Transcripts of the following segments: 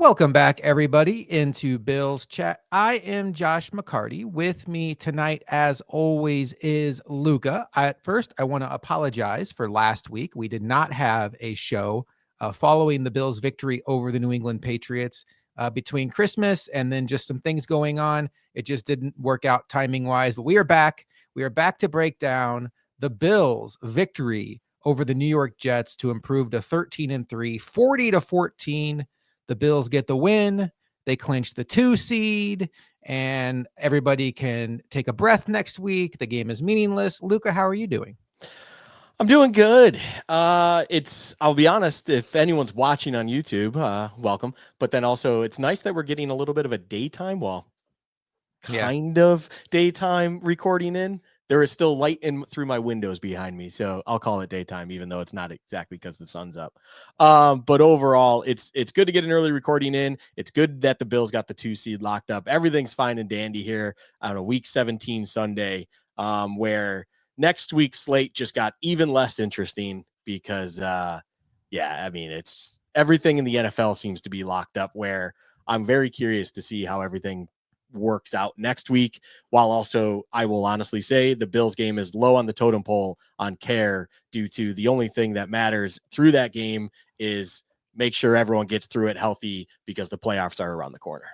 Welcome back, everybody, into Bill's Chat. I am Josh McCarty. With me tonight, as always, is Luka. At first, I want to apologize for last week. We did not have a show following the Bills' victory over the New England Patriots between Christmas and then just some things going on. It just didn't work out timing-wise, but we are back. We are back to break down the Bills' victory over the New York Jets to improve to 13-3, 40-14. The Bills get the win. They clinch the 2 seed, and everybody can take a breath next week. The game is meaningless. Luka, how are you doing? I'm doing good. I'll be honest, if anyone's watching on YouTube, welcome. But then also, it's nice that we're getting a little bit of a daytime, kind of daytime recording in. There is still light in through my windows behind me, so I'll call it daytime, even though it's not exactly because the sun's up. But overall, it's good to get an early recording in. It's good that the Bills got the 2 seed locked up. Everything's fine and dandy here on a Week 17 Sunday, where next week's slate just got even less interesting because, it's everything in the NFL seems to be locked up. Where I'm very curious to see how everything works out next week, while also I will honestly say the Bills game is low on the totem pole on care due to the only thing that matters through that game is make sure everyone gets through it healthy because the playoffs are around the corner.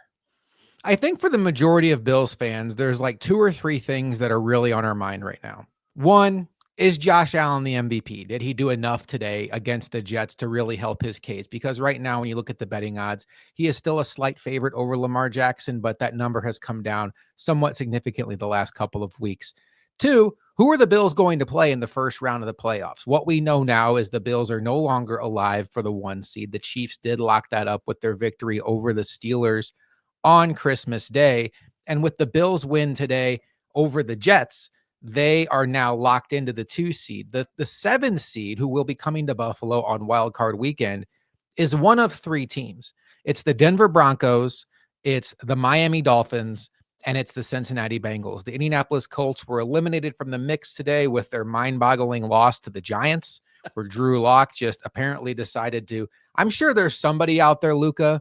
I think for the majority of Bills fans, there's like 2 or 3 things that are really on our mind right now. One, is Josh Allen the MVP? Did he do enough today against the Jets to really help his case? Because right now, when you look at the betting odds, he is still a slight favorite over Lamar Jackson, but that number has come down somewhat significantly the last couple of weeks. 2, who are the Bills going to play in the first round of the playoffs? What we know now is the Bills are no longer alive for the 1 seed. The Chiefs did lock that up with their victory over the Steelers on Christmas Day. And with the Bills win today over the Jets, they are now locked into the 2 seed. The 7 seed, who will be coming to Buffalo on Wild Card Weekend, is one of 3 teams. It's the Denver Broncos, it's the Miami Dolphins, and it's the Cincinnati Bengals. The Indianapolis Colts were eliminated from the mix today with their mind-boggling loss to the Giants, where Drew Lock just apparently decided to. I'm sure there's somebody out there, Luka,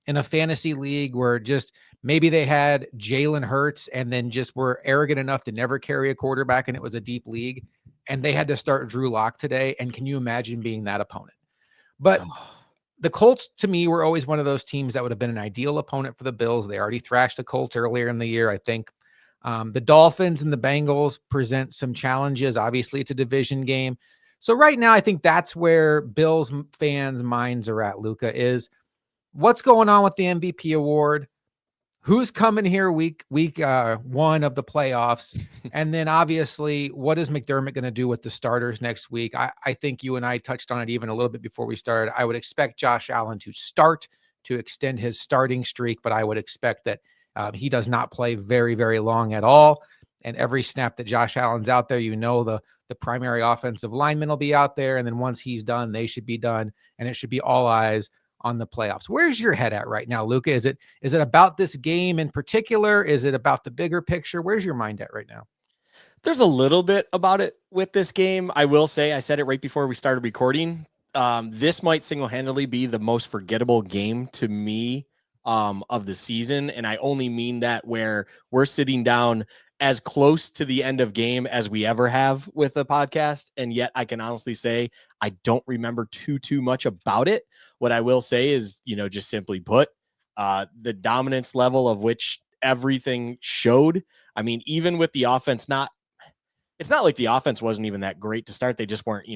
in a fantasy league where just maybe they had Jalen Hurts and then just were arrogant enough to never carry a quarterback, and it was a deep league, and they had to start Drew Lock today. And can you imagine being that opponent? But the Colts, to me, were always one of those teams that would have been an ideal opponent for the Bills. They already thrashed the Colts earlier in the year, I think. The Dolphins and the Bengals present some challenges. Obviously, it's a division game. So right now, I think that's where Bills fans' minds are at, Luka, is what's going on with the MVP award? Who's coming here week 1 of the playoffs? And then obviously, what is McDermott going to do with the starters next week? I think you and I touched on it even a little bit before we started. I would expect Josh Allen to start to extend his starting streak, but I would expect that he does not play very, very long at all. And every snap that Josh Allen's out there, the primary offensive lineman will be out there. And then once he's done, they should be done. And it should be all eyes on the playoffs. Where's your head at right now, Luka? Is it about this game in particular? Is it about the bigger picture? Where's your mind at right now? There's a little bit about it with this game. I will say, I said it right before we started recording. This might single-handedly be the most forgettable game to me of the season. And I only mean that where we're sitting down as close to the end of game as we ever have with a podcast. And yet I can honestly say, I don't remember too much about it. What I will say is, just simply put, the dominance level of which everything showed. I mean, even with the offense, it's not like the offense wasn't even that great to start. They just weren't,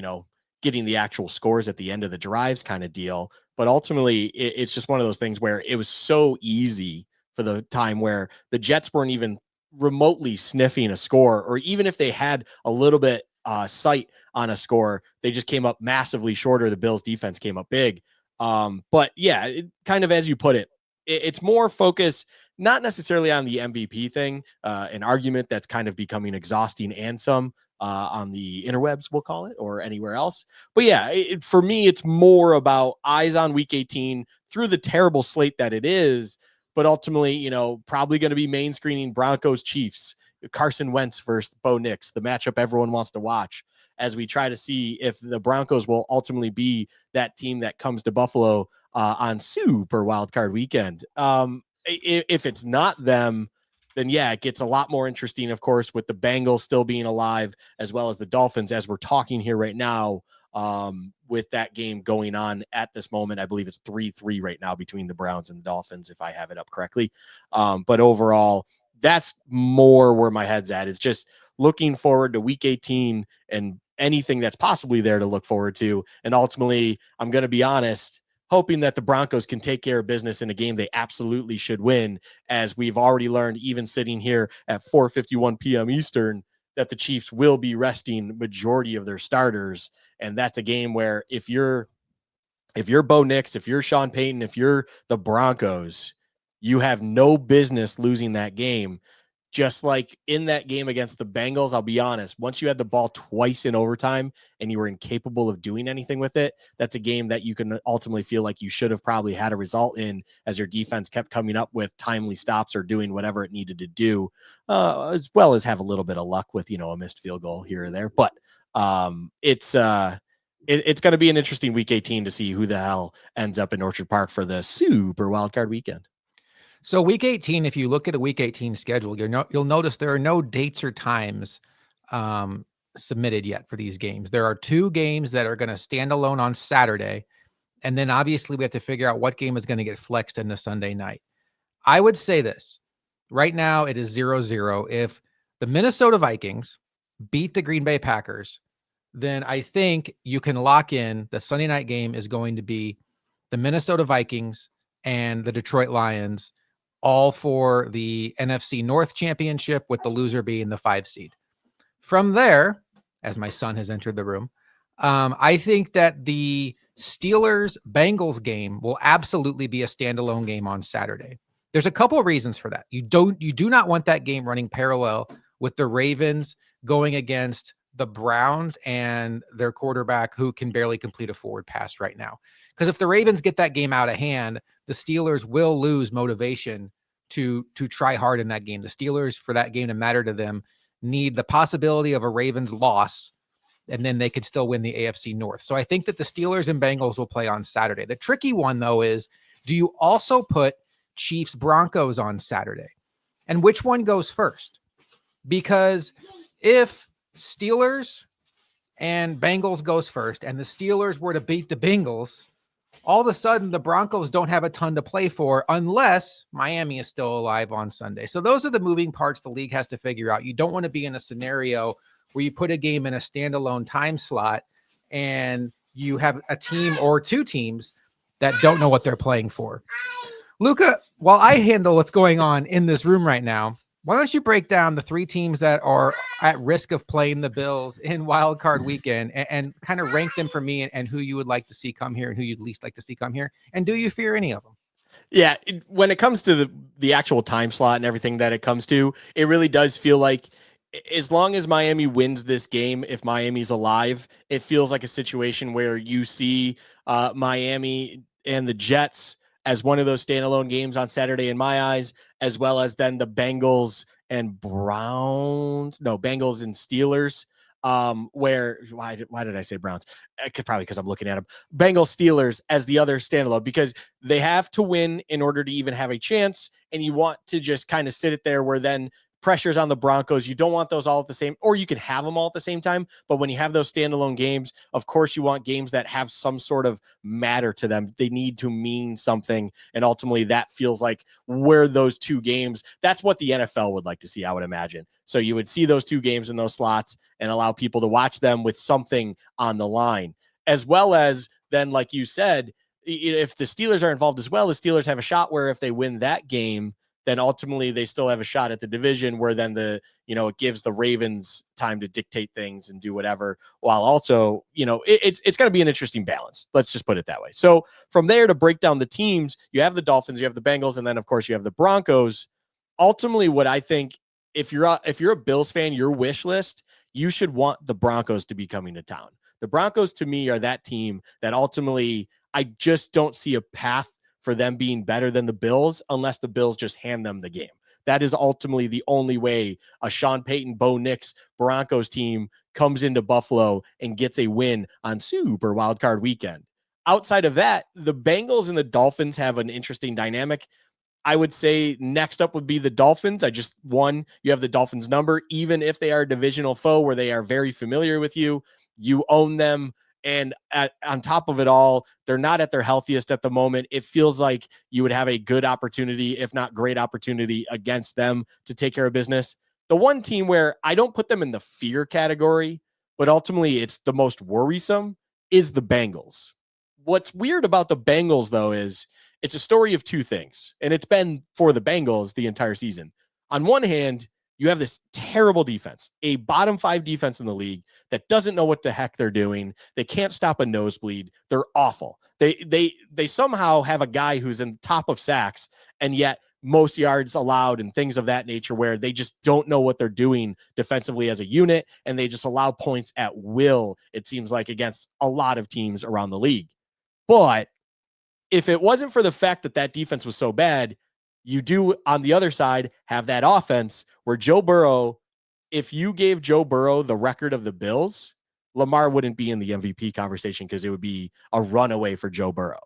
getting the actual scores at the end of the drives kind of deal. But ultimately, it's just one of those things where it was so easy for the time where the Jets weren't even remotely sniffing a score, or even if they had a little bit sight on a score, they just came up massively shorter. The Bills defense came up big. But yeah, kind of as you put it, it's more focus, not necessarily on the MVP thing, an argument that's kind of becoming exhausting and some on the interwebs, we'll call it, or anywhere else. But yeah, for me, it's more about eyes on week 18 through the terrible slate that it is. But ultimately, probably going to be main screening Broncos Chiefs, Carson Wentz versus Bo Nix, the matchup everyone wants to watch, as we try to see if the Broncos will ultimately be that team that comes to Buffalo on Super Wildcard Weekend. If it's not them, then yeah, it gets a lot more interesting, of course, with the Bengals still being alive, as well as the Dolphins, as we're talking here right now, with that game going on at this moment. I believe it's 3-3 right now between the Browns and the Dolphins, if I have it up correctly. But overall, that's more where my head's at. It's just looking forward to week 18 and anything that's possibly there to look forward to. And ultimately, I'm going to be honest, hoping that the Broncos can take care of business in a game they absolutely should win, as we've already learned, even sitting here at 4:51 p.m. Eastern, that the Chiefs will be resting majority of their starters. And that's a game where if you're Bo Nix, if you're Sean Payton, if you're the Broncos, you have no business losing that game. Just like in that game against the Bengals, I'll be honest, once you had the ball twice in overtime and you were incapable of doing anything with it, that's a game that you can ultimately feel like you should have probably had a result in, as your defense kept coming up with timely stops or doing whatever it needed to do, as well as have a little bit of luck with, a missed field goal here or there. But it's going to be an interesting week 18 to see who the hell ends up in Orchard Park for the Super Wildcard Weekend. So week 18, if you look at a week 18 schedule, you'll notice there are no dates or times submitted yet for these games. There are 2 games that are going to stand alone on Saturday. And then obviously we have to figure out what game is going to get flexed into Sunday night. I would say this. Right now it is 0-0. If the Minnesota Vikings beat the Green Bay Packers, then I think you can lock in the Sunday night game is going to be the Minnesota Vikings and the Detroit Lions, all for the NFC North Championship, with the loser being the 5 seed. From there, as my son has entered the room, I think that the Steelers-Bengals game will absolutely be a standalone game on Saturday. There's a couple of reasons for that. You do not want that game running parallel with the Ravens going against the Browns and their quarterback, who can barely complete a forward pass right now. Because if the Ravens get that game out of hand, the Steelers will lose motivation to try hard in that game. The Steelers, for that game to matter to them, need the possibility of a Ravens loss, and then they could still win the AFC North. So I think that the Steelers and Bengals will play on Saturday. The tricky one, though, is do you also put Chiefs Broncos on Saturday? And which one goes first? Because if Steelers and Bengals goes first, and the Steelers were to beat the Bengals, all of a sudden the Broncos don't have a ton to play for unless Miami is still alive on Sunday. So those are the moving parts the league has to figure out. You don't want to be in a scenario where you put a game in a standalone time slot and you have a team or 2 teams that don't know what they're playing for. Luka, while I handle what's going on in this room right now, why don't you break down the 3 teams that are at risk of playing the Bills in Wild Card Weekend, and kind of rank them for me, and who you would like to see come here and who you'd least like to see come here? And do you fear any of them? Yeah, when it comes to the actual time slot and everything that it comes to, it really does feel like as long as Miami wins this game, if Miami's alive, it feels like a situation where you see Miami and the Jets as one of those standalone games on Saturday in my eyes, as well as then the Bengals and Bengals and Steelers. Why did I say Browns? Probably because I'm looking at them. Bengals Steelers as the other standalone, because they have to win in order to even have a chance, and you want to just kind of sit it there where then pressures on the Broncos. You don't want those all at the same, or you can have them all at the same time. But when you have those standalone games, of course, you want games that have some sort of matter to them. They need to mean something. And ultimately that feels like where those 2 games, that's what the NFL would like to see, I would imagine. So you would see those 2 games in those slots and allow people to watch them with something on the line, as well as then, like you said, if the Steelers are involved as well, the Steelers have a shot where if they win that game, then ultimately they still have a shot at the division, where then it gives the Ravens time to dictate things and do whatever, while also, it's going to be an interesting balance. Let's just put it that way. So from there, to break down the teams, you have the Dolphins, you have the Bengals, and then of course you have the Broncos. Ultimately, what I think, if you're a Bills fan, your wish list, you should want the Broncos to be coming to town. The Broncos, to me, are that team that ultimately I just don't see a path for them being better than the Bills unless the Bills just hand them the game. That is ultimately the only way a Sean Payton, Bo Nix Broncos team comes into Buffalo and gets a win on Super Wildcard Weekend. outside of that, the Bengals and the Dolphins have an interesting dynamic. I would say next up would be the Dolphins. You have the Dolphins number, even if they are a divisional foe where they are very familiar with you, you own them. And on top of it all, they're not at their healthiest at the moment. It feels like you would have a good opportunity, if not great opportunity, against them to take care of business. The one team where I don't put them in the fear category, but ultimately it's the most worrisome is the Bengals. What's weird about the Bengals, though, is it's a story of two things, and it's been for the Bengals the entire season. On one hand, you have this terrible defense, a bottom 5 defense in the league that doesn't know what the heck they're doing. They can't stop a nosebleed. They're awful. They somehow have a guy who's in top of sacks, and yet most yards allowed and things of that nature, where they just don't know what they're doing defensively as a unit, and they just allow points at will, it seems like, against a lot of teams around the league. But if it wasn't for the fact that that defense was so bad, you do on the other side have that offense where Joe Burrow, if you gave Joe Burrow the record of the Bills, Lamar wouldn't be in the MVP conversation because it would be a runaway for Joe Burrow.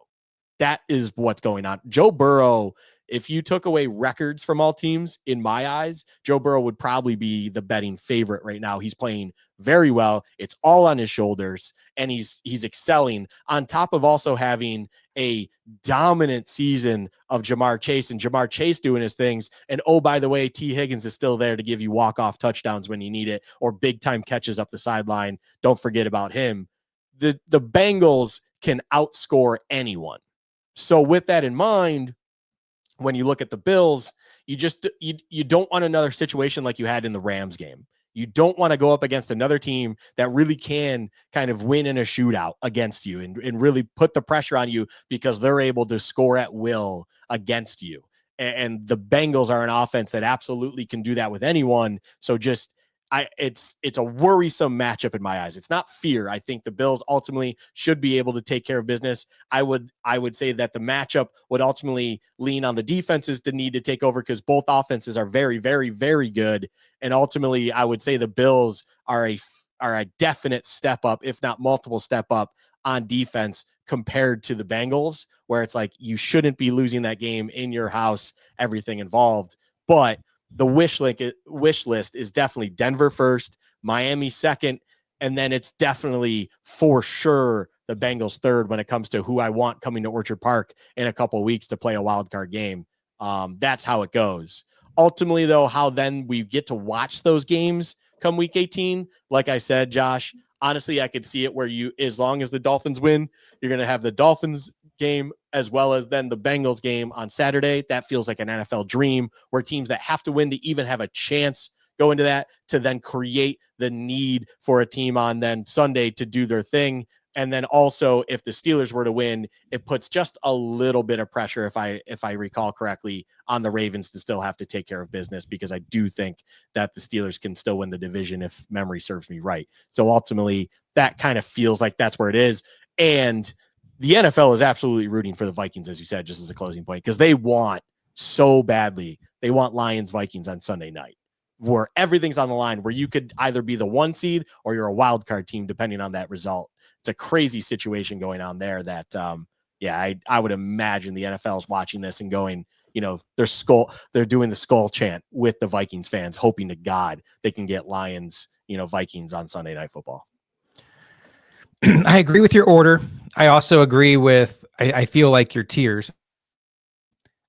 That is what's going on. Joe Burrow, if you took away records from all teams, in my eyes, Joe Burrow would probably be the betting favorite right now. He's playing very well. It's all on his shoulders, and he's excelling on top of also having a dominant season of Jamar Chase, and Jamar Chase doing his things. And oh, by the way, T. Higgins is still there to give you walk-off touchdowns when you need it, or big-time catches up the sideline. Don't forget about him. The Bengals can outscore anyone. So with that in mind, when you look at the Bills, you don't want another situation like you had in the Rams game. You don't want to go up against another team that really can kind of win in a shootout against you and really put the pressure on you because they're able to score at will against you. And the Bengals are an offense that absolutely can do that with anyone. So it's a worrisome matchup in my eyes. It's not fear. I think the Bills ultimately should be able to take care of business. I would say that the matchup would ultimately lean on the defenses to need to take over because both offenses are very, very, very good. And ultimately, I would say the Bills are a definite step up, if not multiple step up on defense compared to the Bengals, where it's like you shouldn't be losing that game in your house, everything involved. But the wish list is definitely Denver first, Miami second, and then it's definitely for sure the Bengals third when it comes to who I want coming to Orchard Park in a couple of weeks to play a wild card game. That's how it goes. Ultimately, though, how then we get to watch those games come week 18, like I said, Josh, honestly, I could see it where as long as the Dolphins win, you're going to have the Dolphins game as well as then the Bengals game on Saturday. That feels like an NFL dream where teams that have to win to even have a chance go into that, to then create the need for a team on then Sunday to do their thing. And then also, if the Steelers were to win, it puts just a little bit of pressure, if I recall correctly, on the Ravens to still have to take care of business, because I do think that the Steelers can still win the division if memory serves me right. So ultimately, that kind of feels like that's where it is. And the NFL is absolutely rooting for the Vikings, as you said, just as a closing point, because they want so badly. They want Lions-Vikings on Sunday night, where everything's on the line, where you could either be the 1 seed or you're a wild card team, depending on that result. It's a crazy situation going on there that, I would imagine the NFL is watching this and going, they're doing the skull chant with the Vikings fans, hoping to God they can get Lions, Vikings on Sunday Night Football. I agree with your order. I also agree with, I feel like your tiers.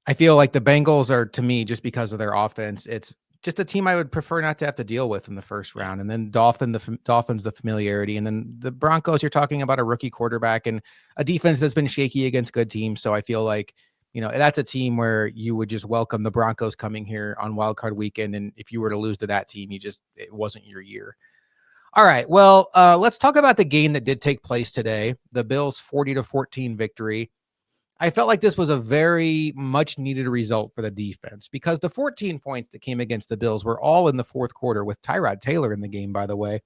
I feel like the Bengals are, to me, just because of their offense, it's just a team I would prefer not to have to deal with in the first round. And then Dolphins, the familiarity. And then the Broncos, you're talking about a rookie quarterback and a defense that's been shaky against good teams. So I feel like, that's a team where you would just welcome the Broncos coming here on wildcard weekend. And if you were to lose to that team, it wasn't your year. All right. Well, let's talk about the game that did take place today. The Bills 40-14 victory. I felt like this was a very much needed result for the defense, because the 14 points that came against the Bills were all in the fourth quarter, with Tyrod Taylor in the game, by the way.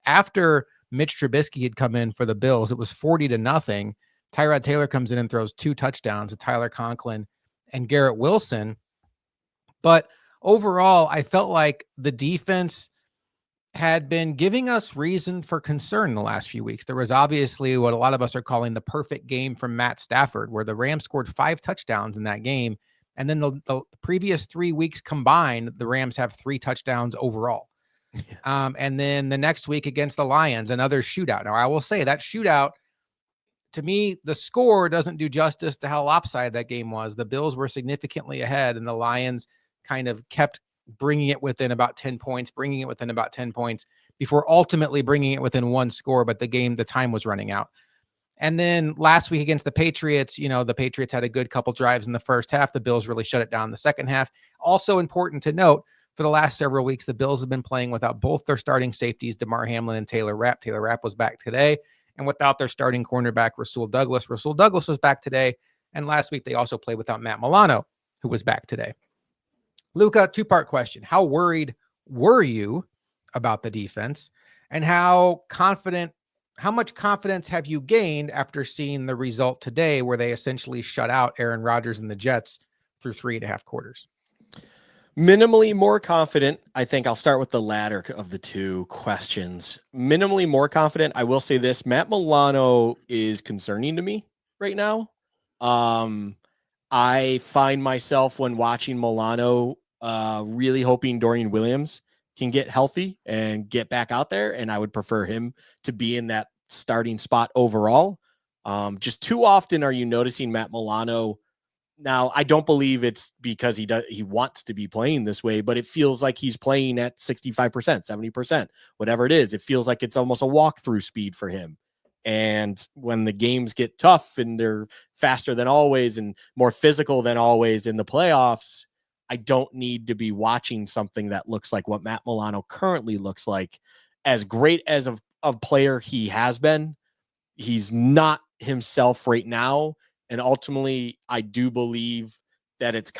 After Mitch Trubisky had come in for the Bills, it was 40-0. Tyrod Taylor comes in and throws 2 touchdowns to Tyler Conklin and Garrett Wilson. But overall, I felt like the defense, had been giving us reason for concern in the last few weeks. There was obviously what a lot of us are calling the perfect game from Matt Stafford, where the Rams scored 5 touchdowns in that game. And then the previous 3 weeks combined, the Rams have 3 touchdowns overall. And then the next week against the Lions, another shootout. Now, I will say that shootout, to me, the score doesn't do justice to how lopsided that game was. The Bills were significantly ahead, and the Lions kind of kept bringing it within about 10 points, before ultimately bringing it within 1 score. But the time was running out. And then last week against the Patriots, the Patriots had a good couple drives in the first half. The Bills really shut it down in the second half. Also important to note, for the last several weeks, the Bills have been playing without both their starting safeties, DeMar Hamlin and Taylor Rapp. Taylor Rapp was back today. And without their starting cornerback, Rasul Douglas. Rasul Douglas was back today. And last week, they also played without Matt Milano, who was back today. Luka, 2-part question. How worried were you about the defense? And how much confidence have you gained after seeing the result today, where they essentially shut out Aaron Rodgers and the Jets through 3.5 quarters? Minimally more confident. I think I'll start with the latter of the two questions. Minimally more confident. I will say this: Matt Milano is concerning to me right now. I find myself, when watching Milano, really hoping Dorian Williams can get healthy and get back out there, and I would prefer him to be in that starting spot overall. Just too often are you noticing Matt Milano. Now, I don't believe it's because he wants to be playing this way, but it feels like he's playing at 65%, 70%, whatever it is. It feels like it's almost a walkthrough speed for him. And when the games get tough and they're faster than always and more physical than always in the playoffs, I don't need to be watching something that looks like what Matt Milano currently looks like. As great as a player he has been, he's not himself right now. And ultimately, I do believe that it's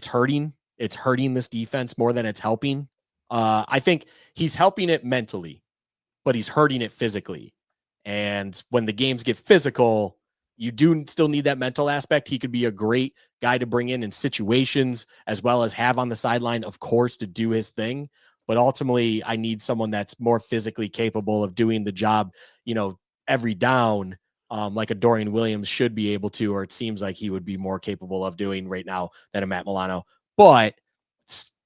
hurting. It's hurting this defense more than it's helping. I think he's helping it mentally, but he's hurting it physically. And when the games get physical, you do still need that mental aspect. He could be a great guy to bring in situations, as well as have on the sideline, of course, to do his thing. But ultimately, I need someone that's more physically capable of doing the job, every down, like a Dorian Williams should be able to, or it seems like he would be more capable of doing right now than a Matt Milano. But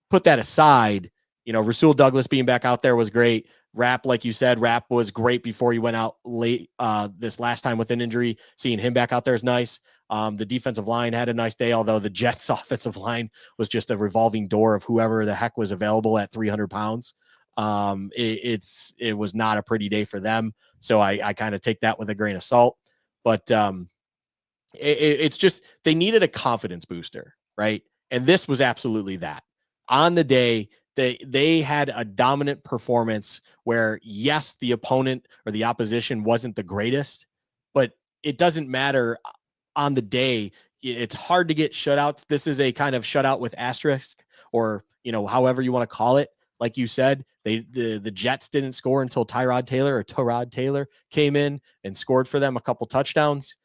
put that aside, Rasul Douglas being back out there was great. Rapp, like you said, Rapp was great before he went out late this last time with an injury. Seeing him back out there is nice. The defensive line had a nice day, although the Jets offensive line was just a revolving door of whoever the heck was available at 300 pounds. It was not a pretty day for them. So I kind of take that with a grain of salt, but it's just, they needed a confidence booster, right? And this was absolutely that. On the day, they had a dominant performance where, yes, the opponent or the opposition wasn't the greatest, but it doesn't matter on the day. It's hard to get shutouts. This is a kind of shutout with asterisk, or, however you want to call it. Like you said, the Jets didn't score until Tyrod Taylor came in and scored for them a couple touchdowns.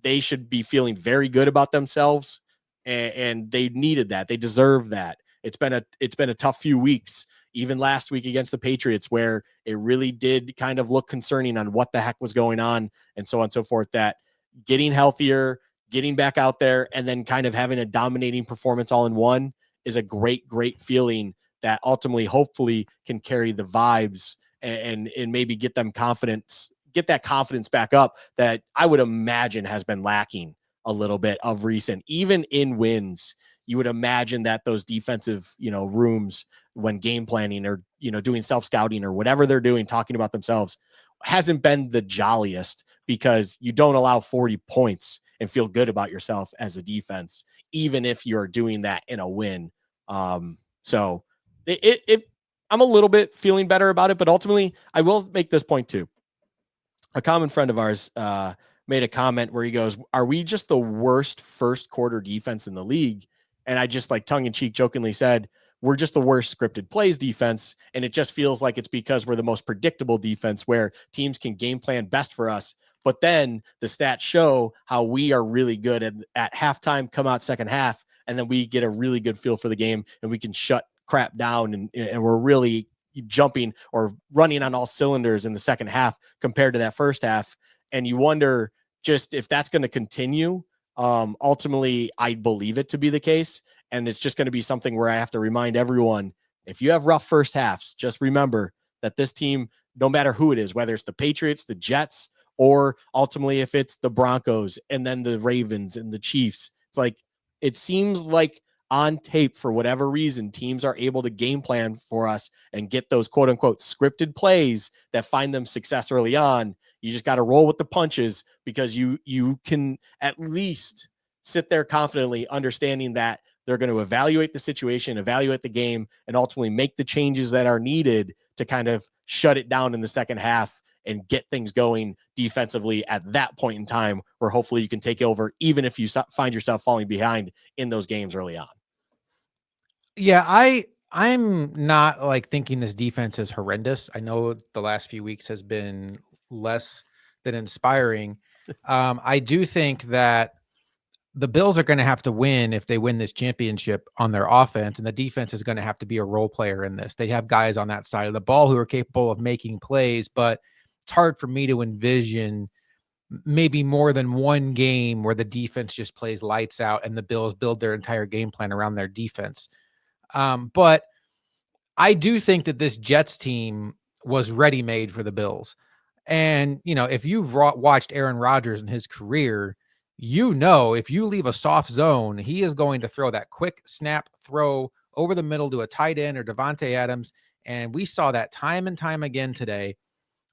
They should be feeling very good about themselves, and they needed that. They deserve that. It's been a tough few weeks, even last week against the Patriots, where it really did kind of look concerning on what the heck was going on, and so on and so forth. That getting healthier, getting back out there, and then kind of having a dominating performance all in one is a great, great feeling that ultimately, hopefully, can carry the vibes and maybe get that confidence back up that I would imagine has been lacking a little bit of recent. Even in wins, you would imagine that those defensive, rooms, when game planning or, doing self-scouting or whatever they're doing, talking about themselves, hasn't been the jolliest, because you don't allow 40 points and feel good about yourself as a defense, even if you're doing that in a win. So I'm a little bit feeling better about it, but ultimately I will make this point too. A common friend of ours made a comment where he goes, "Are we just the worst first quarter defense in the league?" And I just, like, tongue in cheek jokingly said, "We're just the worst scripted plays defense. And it just feels like it's because we're the most predictable defense, where teams can game plan best for us. But then the stats show how we are really good at halftime, come out second half, and then we get a really good feel for the game and we can shut crap down and we're really jumping or running on all cylinders in the second half compared to that first half. And you wonder just if that's going to continue. Ultimately, I believe it to be the case. And it's just going to be something where I have to remind everyone, if you have rough first halves, just remember that this team, no matter who it is, whether it's the Patriots, the Jets, or ultimately if it's the Broncos and then the Ravens and the Chiefs, it's like, it seems like on tape, for whatever reason, teams are able to game plan for us and get those quote unquote scripted plays that find them success early on. You just got to roll with the punches because you can at least sit there confidently understanding that they're going to evaluate the situation, evaluate the game, and ultimately make the changes that are needed to kind of shut it down in the second half and get things going defensively at that point in time where hopefully you can take over, even if you find yourself falling behind in those games early on. Yeah, I'm not like thinking this defense is horrendous. I know the last few weeks has been less than inspiring. I do think that the Bills are going to have to win if they win this championship on their offense, and the defense is going to have to be a role player in this. They have guys on that side of the ball who are capable of making plays, but it's hard for me to envision maybe more than one game where the defense just plays lights out and the Bills build their entire game plan around their defense. But I do think that this Jets team was ready-made for the Bills. And, you know, if you've watched Aaron Rodgers in his career, you know, if you leave a soft zone, he is going to throw that quick snap throw over the middle to a tight end or Devontae Adams. And we saw that time and time again today,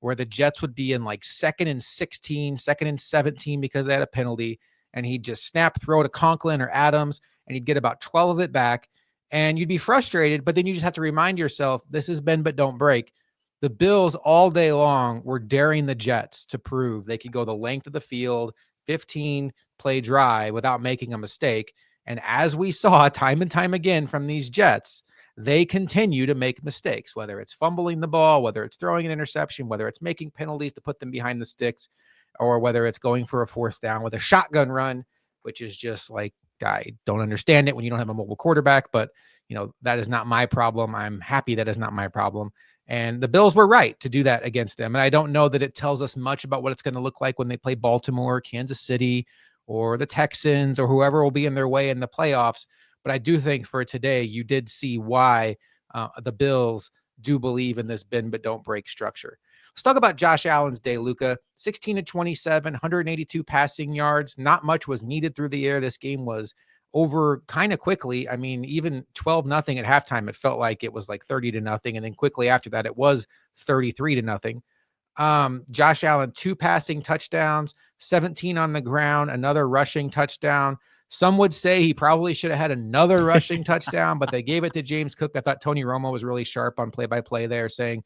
where the Jets would be in like 2nd and 16, 2nd and 17 because they had a penalty. And he'd just snap throw to Conklin or Adams, and he'd get about 12 of it back. And you'd be frustrated, but then you just have to remind yourself, this is bend but don't break. The Bills all day long were daring the Jets to prove they could go the length of the field, 15 play drive without making a mistake. And as we saw time and time again from these Jets, they continue to make mistakes, whether it's fumbling the ball, whether it's throwing an interception, whether it's making penalties to put them behind the sticks, or whether it's going for a 4th down with a shotgun run, which is just like, I don't understand it when you don't have a mobile quarterback, but you know, that is not my problem. I'm happy that is not my problem. And the Bills were right to do that against them. And I don't know that it tells us much about what it's going to look like when they play Baltimore, Kansas City, or the Texans, or whoever will be in their way in the playoffs. But I do think for today, you did see why the Bills do believe in this bend but don't break structure. Let's talk about Josh Allen's day, Luka. 16 to 27, 182 passing yards. Not much was needed through the air. This game was over kind of quickly. I mean, even 12-0 at halftime, it felt like it was like 30-0. And then quickly after that, it was 33-0. Josh Allen, 2 passing touchdowns, 17 on the ground, another rushing touchdown. Some would say he probably should have had another rushing touchdown, but they gave it to James Cook. I thought Tony Romo was really sharp on play-by-play there, saying,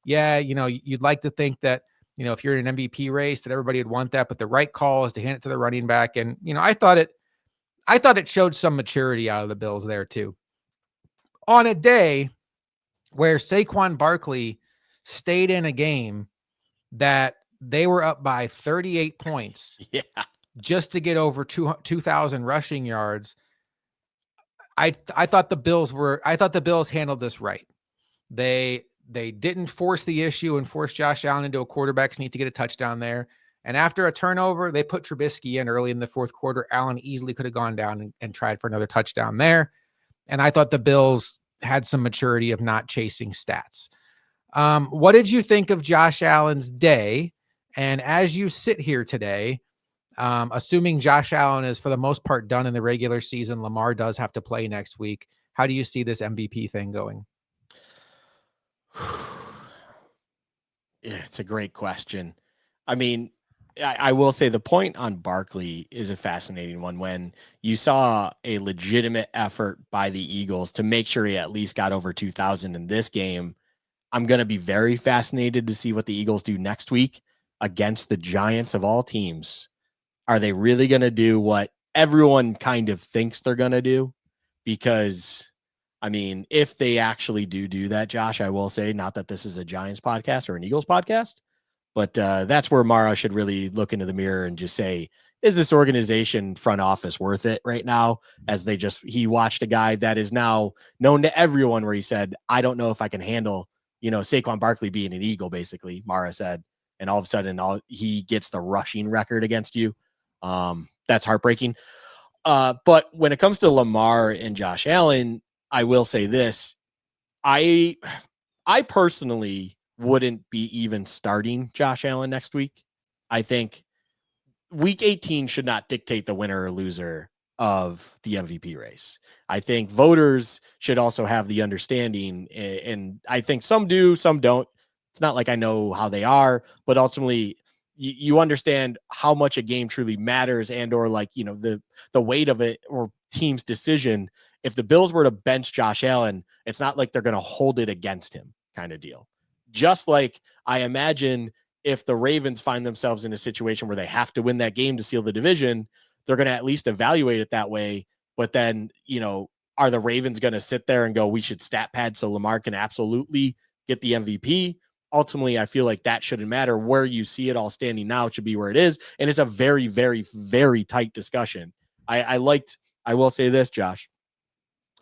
yeah, you know, you'd like to think that, you know, if you're in an MVP race that everybody would want that, but the right call is to hand it to the running back. And, you know, I thought it showed some maturity out of the Bills there too. On a day where Saquon Barkley stayed in a game that they were up by 38 points just to get over 2,000 rushing yards, I thought the Bills handled this right. They didn't force the issue and force Josh Allen into a quarterback sneak to get a touchdown there. And after a turnover, they put Trubisky in early in the 4th quarter. Allen easily could have gone down and tried for another touchdown there. And I thought the Bills had some maturity of not chasing stats. What did you think of Josh Allen's day? And as you sit here today, assuming Josh Allen is for the most part done in the regular season, Lamar does have to play next week. How do you see this MVP thing going? Yeah, it's a great question. I mean, I will say the point on Barkley is a fascinating one. When you saw a legitimate effort by the Eagles to make sure he at least got over 2,000 in this game, I'm going to be very fascinated to see what the Eagles do next week against the Giants of all teams. Are they really going to do what everyone kind of thinks they're going to do? Because, I mean, if they actually do that, Josh, I will say, not that this is a Giants podcast or an Eagles podcast, But that's where Mara should really look into the mirror and just say, is this organization front office worth it right now? As he watched a guy that is now known to everyone where he said, I don't know if I can handle, Saquon Barkley being an Eagle, basically, Mara said. And all of a sudden, he gets the rushing record against you. That's heartbreaking. But when it comes to Lamar and Josh Allen, I will say this. I personally wouldn't be even starting Josh Allen next week. I think week 18 should not dictate the winner or loser of the MVP race. I think voters should also have the understanding, and I think some do, some don't. It's not like I know how they are, but ultimately you understand how much a game truly matters, and or like, the weight of it or team's decision. If the Bills were to bench Josh Allen, it's not like they're going to hold it against him, kind of deal. Just like I imagine if the Ravens find themselves in a situation where they have to win that game to seal the division, they're going to at least evaluate it that way. But then, are the Ravens going to sit there and go, we should stat pad so Lamar can absolutely get the MVP? Ultimately, I feel like that shouldn't matter. Where you see it all standing now, it should be where it is. And it's a very, very, very tight discussion. I will say this, Josh.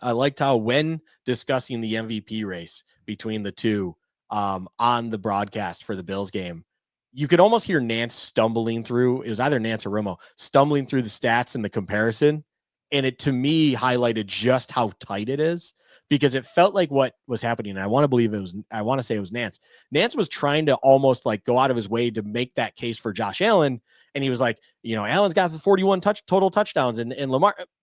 I liked how when discussing the MVP race between the two on the broadcast for the Bills game, you could almost hear Nance stumbling through. It was either Nance or Romo stumbling through the stats and the comparison. And it, to me, highlighted just how tight it is, because it felt like what was happening. And I want to say it was Nance. Nance was trying to almost like go out of his way to make that case for Josh Allen. And he was like, Allen's got the 41 total touchdowns, and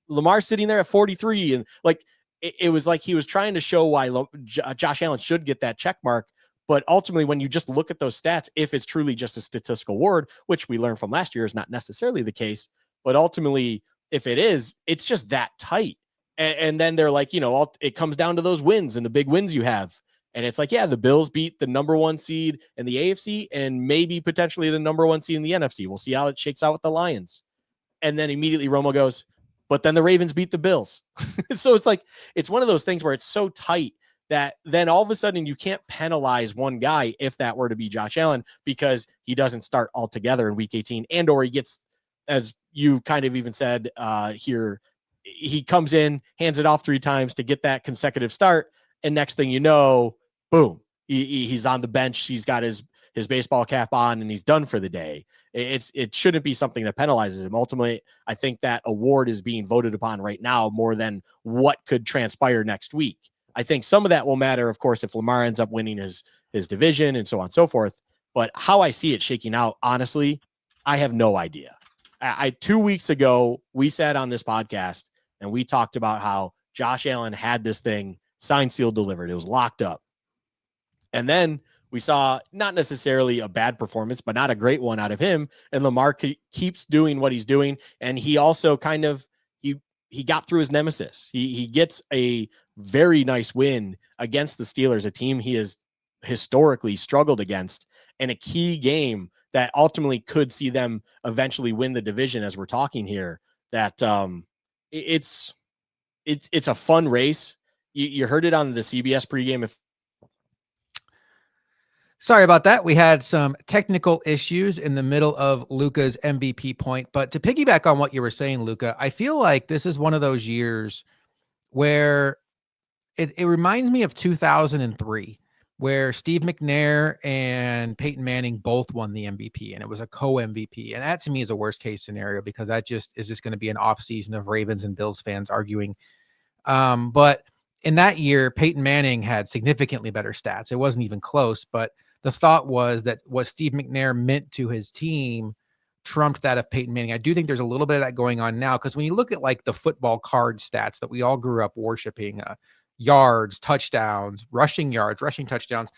Lamar's sitting there at 43. And like, it was like he was trying to show why Josh Allen should get that check mark. But ultimately, when you just look at those stats, if it's truly just a statistical award, which we learned from last year is not necessarily the case, but ultimately, if it is, it's just that tight. And then they're like, it comes down to those wins and the big wins you have. And it's like, yeah, the Bills beat the number one seed in the AFC and maybe potentially the number one seed in the NFC. We'll see how it shakes out with the Lions. And then immediately Romo goes, but then the Ravens beat the Bills. So it's like, it's one of those things where it's so tight that then all of a sudden you can't penalize one guy if that were to be Josh Allen, because he doesn't start altogether in week 18, and or he gets, as you kind of even said here, he comes in, hands it off 3 times to get that consecutive start, and next thing you know, boom, he's on the bench, he's got his baseball cap on, and he's done for the day. It shouldn't be something that penalizes him. Ultimately, I think that award is being voted upon right now more than what could transpire next week. I think some of that will matter, of course, if Lamar ends up winning his division and so on and so forth. But how I see it shaking out, honestly, I have no idea. 2 weeks ago, we sat on this podcast and we talked about how Josh Allen had this thing signed, sealed, delivered. It was locked up. And then we saw not necessarily a bad performance, but not a great one out of him. And Lamar keeps doing what he's doing. And he also kind of, he got through his nemesis. He gets a very nice win against the Steelers, a team he has historically struggled against, and a key game that ultimately could see them eventually win the division, as we're talking here. That it's a fun race. You heard it on the CBS pregame. Sorry about that. We had some technical issues in the middle of Luka's MVP point. But to piggyback on what you were saying, Luka, I feel like this is one of those years where it reminds me of 2003, where Steve McNair and Peyton Manning both won the MVP, and it was a co-MVP. And that to me is a worst case scenario, because that is just going to be an off season of Ravens and Bills fans arguing. But in that year, Peyton Manning had significantly better stats. It wasn't even close, but the thought was that what Steve McNair meant to his team trumped that of Peyton Manning. I do think there's a little bit of that going on now, because when you look at like the football card stats that we all grew up worshiping, yards, touchdowns, rushing yards, rushing touchdowns,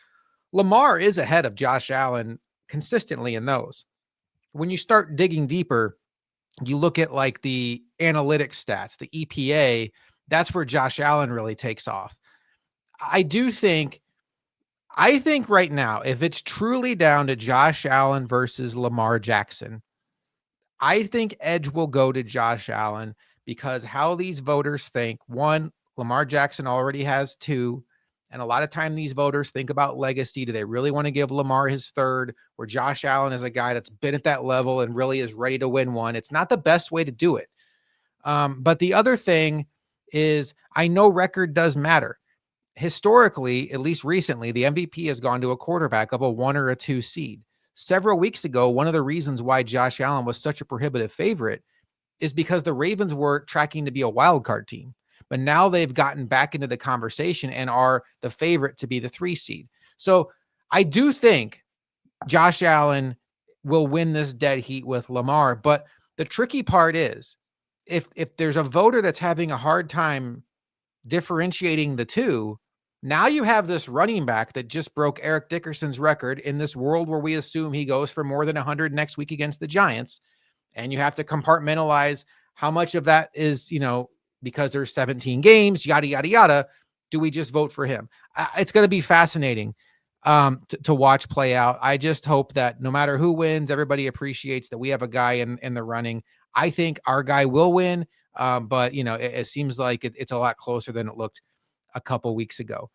Lamar is ahead of Josh Allen consistently in those. When you start digging deeper, you look at like the analytics stats, the EPA, that's where Josh Allen really takes off. I think right now, if it's truly down to Josh Allen versus Lamar Jackson, I think edge will go to Josh Allen, because how these voters think: one, Lamar Jackson already has 2. And a lot of time these voters think about legacy. Do they really want to give Lamar his third, where Josh Allen is a guy that's been at that level and really is ready to win one? It's not the best way to do it. But the other thing is, I know record does matter. Historically, at least recently, the MVP has gone to a quarterback of a 1 or a 2 seed. Several weeks ago, one of the reasons why Josh Allen was such a prohibitive favorite is because the Ravens were tracking to be a wild card team. But now they've gotten back into the conversation and are the favorite to be the 3 seed. So I do think Josh Allen will win this dead heat with Lamar. But the tricky part is, if there's a voter that's having a hard time differentiating the two, now you have this running back that just broke Eric Dickerson's record in this world where we assume he goes for more than 100 next week against the Giants. And you have to compartmentalize how much of that is, because there's 17 games, yada, yada, yada. Do we just vote for him? It's going to be fascinating to watch play out. I just hope that no matter who wins, everybody appreciates that we have a guy in the running. I think our guy will win. But it seems like it's a lot closer than it looked a couple weeks ago.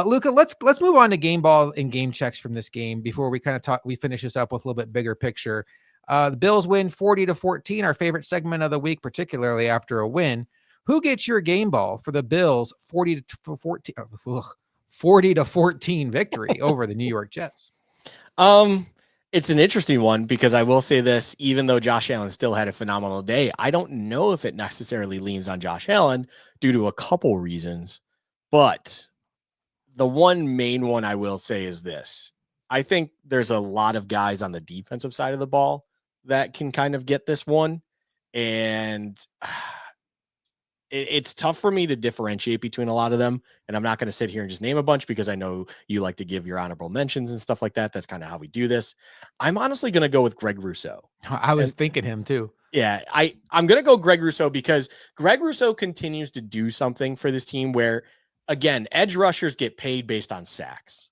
Luka, let's move on to game ball and game checks from this game before we we finish this up with a little bit bigger picture. The Bills win 40-14, our favorite segment of the week, particularly after a win. Who gets your game ball for the Bills 40-14 victory over the New York Jets? It's an interesting one because I will say this, even though Josh Allen still had a phenomenal day, I don't know if it necessarily leans on Josh Allen due to a couple reasons. But the one main one I will say is this. I think there's a lot of guys on the defensive side of the ball that can kind of get this one. And it's tough for me to differentiate between a lot of them. And I'm not going to sit here and just name a bunch because I know you like to give your honorable mentions and stuff like that. That's kind of how we do this. I'm honestly going to go with Greg Rousseau. I was thinking him too. Yeah, I'm going to go Greg Rousseau because Greg Rousseau continues to do something for this team where, again, edge rushers get paid based on sacks.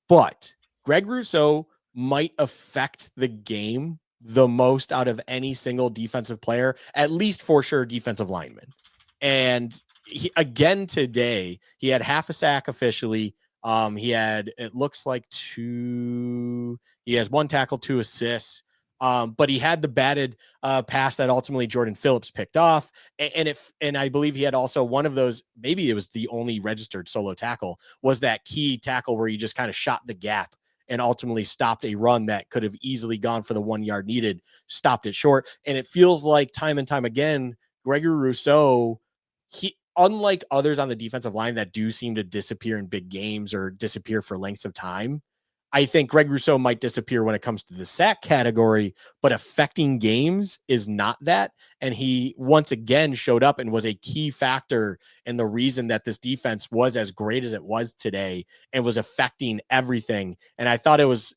But Greg Rousseau might affect the game the most out of any single defensive player, at least for sure defensive lineman. And again today, he had half a sack officially. He had, it looks like he has 1 tackle, 2 assists. But he had the batted pass that ultimately Jordan Phillips picked off. And I believe he had also one of those, maybe it was the only registered solo tackle, was that key tackle where he just kind of shot the gap and ultimately stopped a run that could have easily gone for the 1 yard needed, stopped it short. And it feels like time and time again, Gregory Rousseau, unlike others on the defensive line that do seem to disappear in big games or disappear for lengths of time, I think Greg Rousseau might disappear when it comes to the sack category, but affecting games is not that. And he once again showed up and was a key factor in the reason that this defense was as great as it was today and was affecting everything. And I thought it was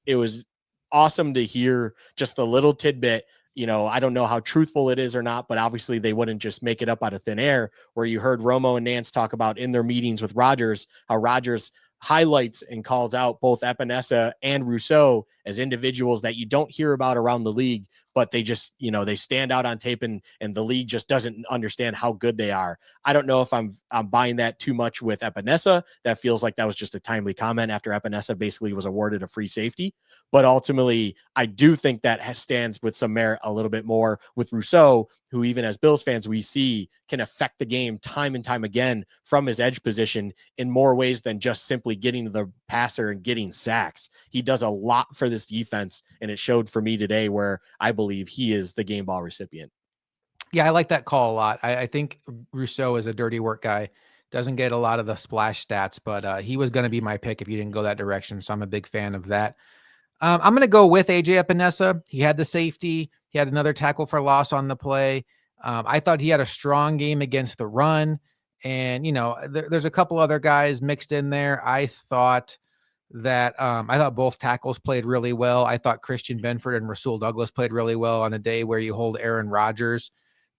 awesome to hear just a little tidbit. I don't know how truthful it is or not, but obviously they wouldn't just make it up out of thin air, where you heard Romo and Nance talk about in their meetings with Rodgers, how Rodgers highlights and calls out both Epinesa and Rousseau as individuals that you don't hear about around the league, but they just, they stand out on tape and the league just doesn't understand how good they are. I don't know if I'm buying that too much with Epinesa. That feels like that was just a timely comment after Epinesa basically was awarded a free safety. But ultimately, I do think that stands with some merit a little bit more with Rousseau, who even as Bills fans, we see can affect the game time and time again from his edge position in more ways than just simply getting to the passer and getting sacks. He does a lot for this defense, and it showed for me today where I believe he is the game ball recipient. Yeah, I like that call a lot. I think Rousseau is a dirty work guy. Doesn't get a lot of the splash stats, but he was going to be my pick if you didn't go that direction. So I'm a big fan of that. I'm going to go with AJ Epinesa. He had the safety. He had another tackle for loss on the play. I thought he had a strong game against the run. And, there's a couple other guys mixed in there. I thought both tackles played really well. I thought Christian Benford and Rasul Douglas played really well on a day where you hold Aaron Rodgers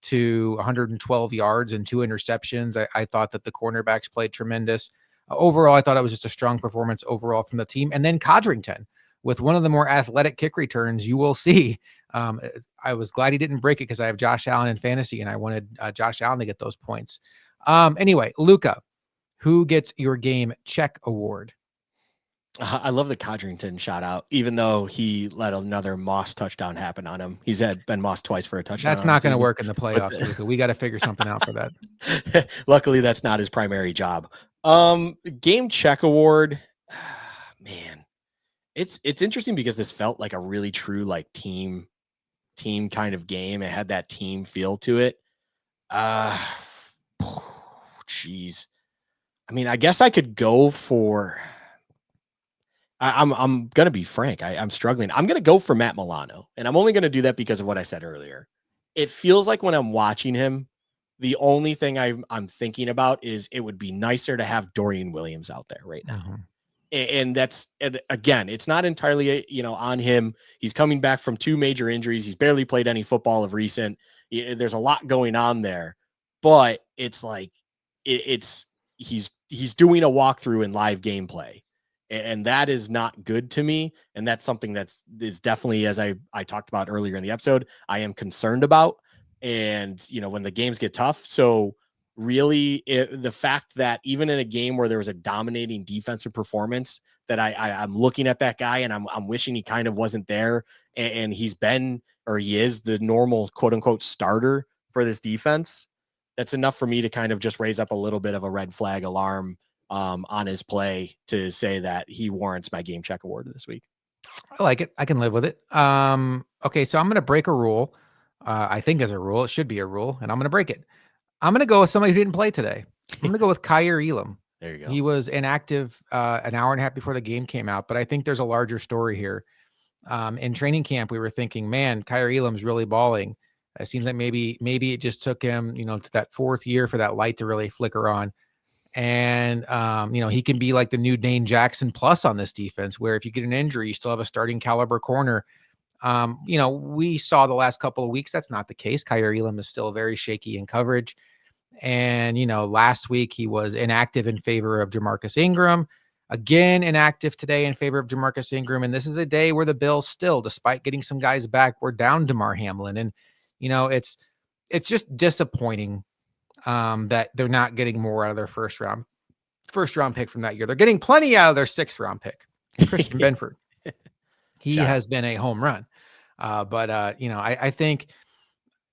to 112 yards and 2 interceptions. I thought that the cornerbacks played tremendous. Overall, I thought it was just a strong performance overall from the team. And then Codrington, with one of the more athletic kick returns you will see. I was glad he didn't break it because I have Josh Allen in fantasy and I wanted Josh Allen to get those points. Anyway, Luka, Who gets your game check award? I love the Codrington shout out, even though he let another Moss touchdown happen on him. He's had Ben Moss twice for a touchdown That's on the not going to season. work in the playoffs, Luka. We got to figure something out for that. Luckily, that's not his primary job. Game check award, man. It's interesting because this felt like a really true like team kind of game. It had that team feel to it. Jeez. I mean, I guess I could go for. I'm gonna be frank. I'm struggling. I'm gonna go for Matt Milano, and I'm only gonna do that because of what I said earlier. It feels like when I'm watching him, the only thing I'm thinking about is it would be nicer to have Dorian Williams out there right now. Mm-hmm. And that's, and again, it's not entirely on him. He's coming back from 2 major injuries. He's barely played any football of recent. There's a lot going on there, but it's like it's he's doing a walkthrough in live gameplay, and that is not good to me. And that's something is definitely, as I talked about earlier in the episode, I am concerned about. And when the games get tough, so really the fact that even in a game where there was a dominating defensive performance, that I'm looking at that guy and I'm wishing he kind of wasn't there, and he is the normal quote unquote starter for this defense. That's enough for me to kind of just raise up a little bit of a red flag alarm on his play to say that he warrants my game check award this week. I like it. I can live with it. Okay, so I'm going to break a rule. I think as a rule, it should be a rule, and I'm going to break it. I'm going to go with somebody who didn't play today. I'm going to go with Kyer Elam. There you go. He was inactive an hour and a half before the game came out, but I think there's a larger story here. In training camp, we were thinking, man, Kyer Elam's really balling. It seems like maybe it just took him, to that 4th year for that light to really flicker on. And, he can be like the new Dane Jackson plus on this defense, where if you get an injury, you still have a starting caliber corner. We saw the last couple of weeks, that's not the case. Kyer Elam is still very shaky in coverage. And, last week he was inactive in favor of Jamarcus Ingram. Again, inactive today in favor of Jamarcus Ingram. And this is a day where the Bills still, despite getting some guys back, we're down Damar Hamlin. And, it's just disappointing that they're not getting more out of their first round pick from that year. They're getting plenty out of their 6th round pick, Christian Benford. He has been a home run. But I think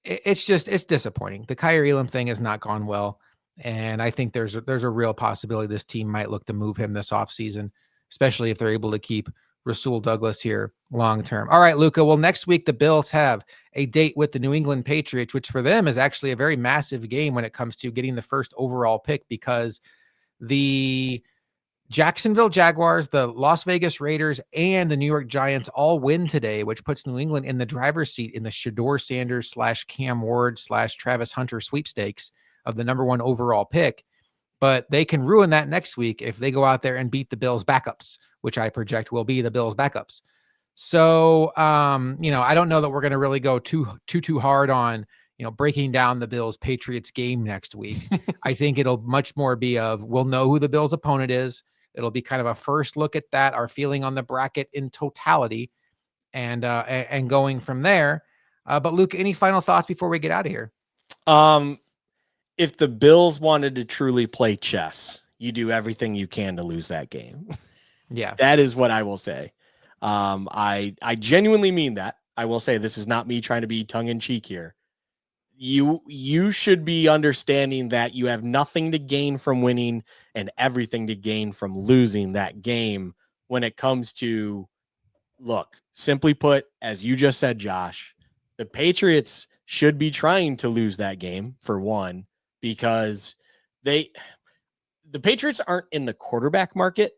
it's disappointing. The Kyer Elam thing has not gone well. And I think there's a real possibility this team might look to move him this offseason, especially if they're able to keep Rasul Douglas here long term. All right, Luka. Well, next week the Bills have a date with the New England Patriots, which for them is actually a very massive game when it comes to getting the first overall pick, because the Jacksonville Jaguars, the Las Vegas Raiders, and the New York Giants all win today, which puts New England in the driver's seat in the Shador Sanders / Cam Ward / Travis Hunter sweepstakes of the number 1 overall pick. But they can ruin that next week if they go out there and beat the Bills backups, which I project will be the Bills backups. So, I don't know that we're going to really go too hard on, breaking down the Bills Patriots game next week. I think it'll much more be we'll know who the Bills opponent is. It'll be kind of a first look at that, our feeling on the bracket in totality, and going from there. But Luke, any final thoughts before we get out of here? If the Bills wanted to truly play chess, you do everything you can to lose that game. Yeah, that is what I will say. I genuinely mean that. I will say this is not me trying to be tongue in cheek here. You should be understanding that you have nothing to gain from winning and everything to gain from losing that game when it comes to, look, simply put, as you just said, Josh, the Patriots should be trying to lose that game, for one, because the Patriots aren't in the quarterback market,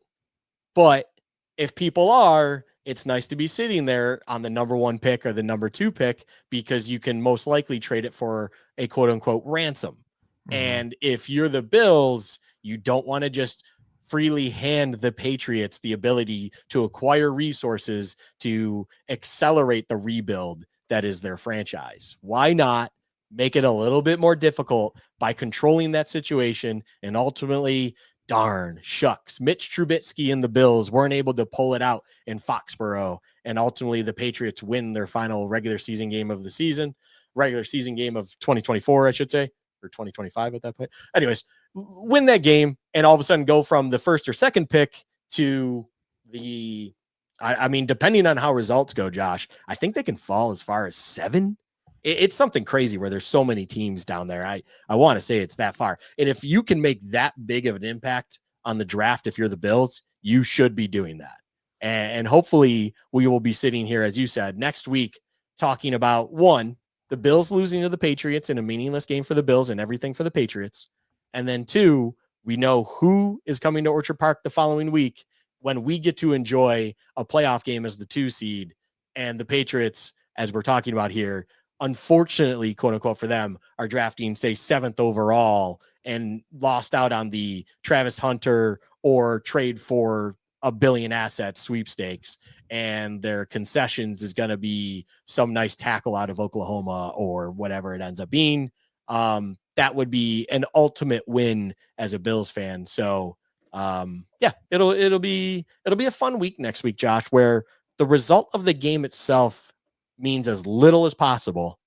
but if people are, it's nice to be sitting there on the number 1 pick or the number 2 pick, because you can most likely trade it for a quote unquote ransom. Mm-hmm. And if you're the Bills, you don't want to just freely hand the Patriots the ability to acquire resources to accelerate the rebuild that is their franchise. Why not make it a little bit more difficult by controlling that situation? And ultimately, darn shucks, Mitch Trubisky and the Bills weren't able to pull it out in Foxborough, and ultimately the Patriots win their final regular season game of 2024, I should say, or 2025 at that point. Anyways, win that game and all of a sudden go from the first or second pick to the, I mean, depending on how results go, Josh, I think they can fall as far as 7. It's something crazy where there's so many teams down there. I want to say it's that far. And if you can make that big of an impact on the draft, if you're the Bills, you should be doing that. And hopefully we will be sitting here, as you said, next week talking about, one, the Bills losing to the Patriots in a meaningless game for the Bills and everything for the Patriots. And then 2, we know who is coming to Orchard Park the following week when we get to enjoy a playoff game as the 2 seed, and the Patriots, as we're talking about here, unfortunately, quote unquote, for them, are drafting, say, 7th overall and lost out on the Travis Hunter or trade for a billion assets sweepstakes. And their concessions is going to be some nice tackle out of Oklahoma or whatever it ends up being. That would be an ultimate win as a Bills fan. So yeah, it'll be a fun week next week, Josh, where the result of the game itself means as little as possible,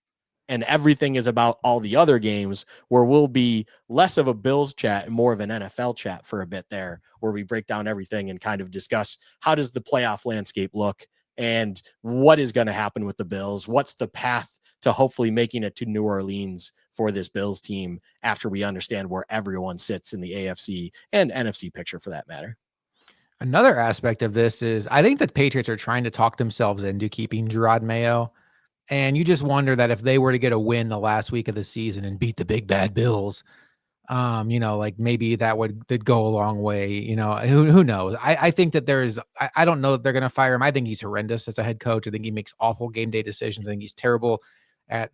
and everything is about all the other games, where we'll be less of a Bills chat and more of an NFL chat for a bit there, where we break down everything and kind of discuss how does the playoff landscape look and what is going to happen with the Bills. What's the path to hopefully making it to New Orleans for this Bills team after we understand where everyone sits in the AFC and NFC picture for that matter. Another aspect of this is I think the Patriots are trying to talk themselves into keeping Gerard Mayo. And you just wonder that if they were to get a win the last week of the season and beat the big bad Bills, like maybe that would go a long way. Who knows? I think that I don't know that they're going to fire him. I think he's horrendous as a head coach. I think he makes awful game day decisions. I think he's terrible at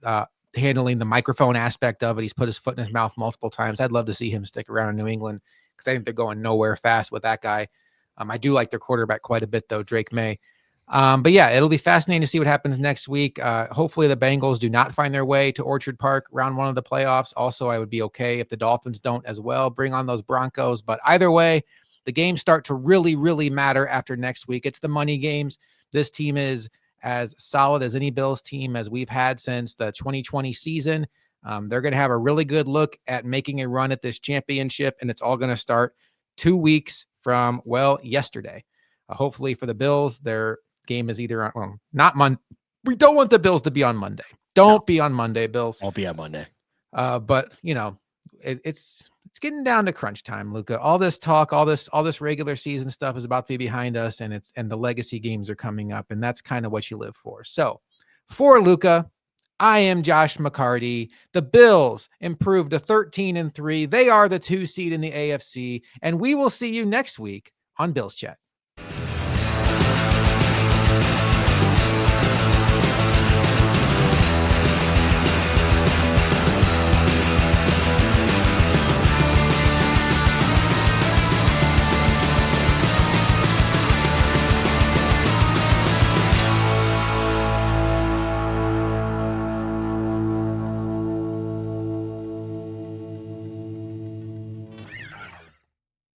handling the microphone aspect of it. He's put his foot in his mouth multiple times. I'd love to see him stick around in New England because I think they're going nowhere fast with that guy. I do like their quarterback quite a bit, though, Drake May. But yeah, it'll be fascinating to see what happens next week. Hopefully the Bengals do not find their way to Orchard Park round 1 of the playoffs. Also, I would be okay if the Dolphins don't as well. Bring on those Broncos. But either way, the games start to really, really matter after next week. It's the money games. This team is as solid as any Bills team as we've had since the 2020 season. They're going to have a really good look at making a run at this championship, and it's all going to start 2 weeks from, yesterday. Hopefully for the Bills, their game is either on, not Monday. We don't want the Bills to be on Monday. Don't be on Monday, Bills. I'll be on Monday. But it's getting down to crunch time, Luka. All this talk, all this regular season stuff is about to be behind us, and the legacy games are coming up, and that's kind of what you live for. So for Luka, I am Josh McCarty. The Bills improved to 13-3. They are the 2 seed in the AFC, and we will see you next week on Bills Chat.